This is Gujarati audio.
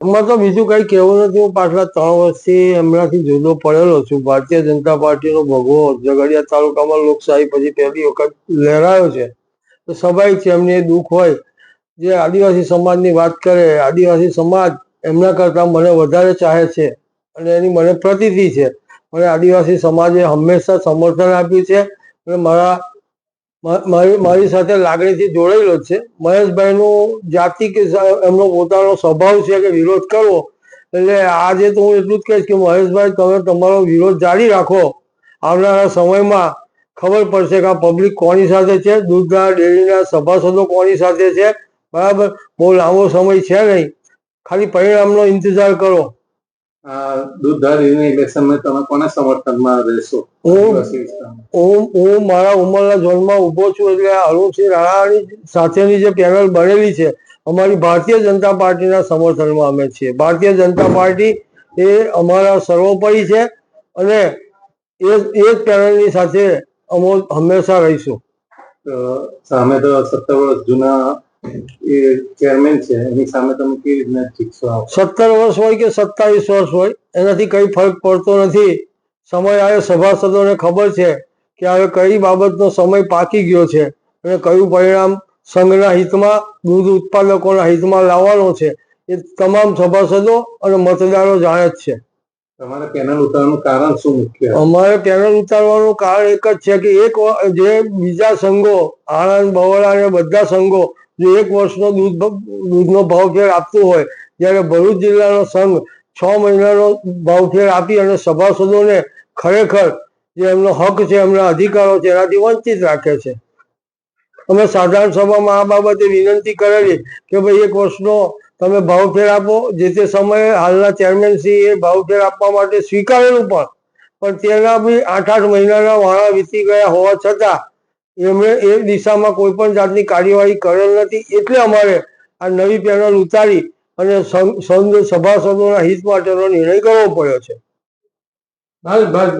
એમાં તો બીજું કઈ કહેવું નથી. હું પાછલા 3 વર્ષથી એમનાથી જુદો પડેલો છું. ભારતીય જનતા પાર્ટીનો ભગવો ઝઘડિયા તાલુકામાં લોકશાહી પછી પહેલી વખત લહેરાયો છે. તો સ્વાભાવિક છે એમને દુઃખ હોય. જે આદિવાસી સમાજની વાત કરે, આદિવાસી સમાજ એમના કરતા મને વધારે ચાહે છે અને એની મને પ્રતીતિ છે. મને આદિવાસી સમાજે હંમેશા સમર્થન આપ્યું છે અને મારી સાથે લાગણીથી જોડાયેલો છે. મહેશભાઈનું જાતિ કે એમનો પોતાનો સ્વભાવ છે કે વિરોધ કરવો, એટલે આજે તો હું એટલું જ કહીશ કે મહેશભાઈ તમે તમારો વિરોધ જારી રાખો. આવનારા સમયમાં ખબર પડશે કે આ પબ્લિક કોની સાથે છે, દૂધના ડેરીના સભાસદો કોની સાથે છે. બરાબર, બહુ લાંબો સમય છે નહીં, ખાલી પરિણામનો ઇંતજાર કરો. દૂધધારીની ઇલેક્શનમાં તમે કોના સમર્થનમાં રહેશો? હું મારા ઉંમરના ઝોનમાં ઉભો છું, એટલે અરુણસિંહ રાણાની સાથેની જે પેનલ બનેલી છે અમારી ભારતીય જનતા પાર્ટીના સમર્થનમાં અમે છીએ. ભારતીય જનતા પાર્ટી એ અમારા સર્વોપરી છે અને એ જ પેનલની સાથે અમે હંમેશા રહીશું. સામે તો 17 વર્ષ જૂના એ ચેરમેન છે, એની સામે તમે કેવી રીતના જીતશો? 17 વર્ષ હોય કે 27 વર્ષ હોય એનાથી કઈ ફરક પડતો નથી. સમય આવે, સભાસદોને ખબર છે કે હવે કઈ બાબતનો સમય પાકી ગયો છે અને કયું પરિણામ સંઘના હિતમાં, દૂધ ઉત્પાદકોના હિતમાં લાવવાનો છે એ તમામ સભાસદો અને મતદારો જાણે જ છે. તમારે પેનલ ઉતારવાનું કારણ શું મુખ્ય? અમારે પેનલ ઉતારવાનું કારણ એક જ છે કે જે બીજા સંઘો, આણંદ, બરોડા અને બધા સંઘો જો 1 વર્ષનો દૂધનો ભાવફેર આપતું હોય, જ્યારે ભરૂચ જિલ્લાનો સંઘ 6 મહિનાનો ભાવફેર આપી અને સભાસદોને ખરેખર જે એમનો હક છે, એમના અધિકારો છે એનાથી વંચિત રાખે છે. અમે સાધારણ સભામાં આ બાબતે વિનંતી કરેલી કે ભાઈ 1 વર્ષનો તમે ભાવફેર આપો. જે તે સમયે હાલના ચેરમેનશ્રી એ ભાવફેર આપવા માટે સ્વીકારેલું પણ તેના બી 8-8 મહિનાના વાળા વીતી ગયા હોવા છતાં એમણે એ દિશામાં કોઈ પણ જાતની કાર્યવાહી કરેલ નથી. એટલે અમારે આ નવી પેનલ ઉતારી અને સંઘ સભાસદોના હિત માટેનો નિર્ણય કરવો પડ્યો છે. બસ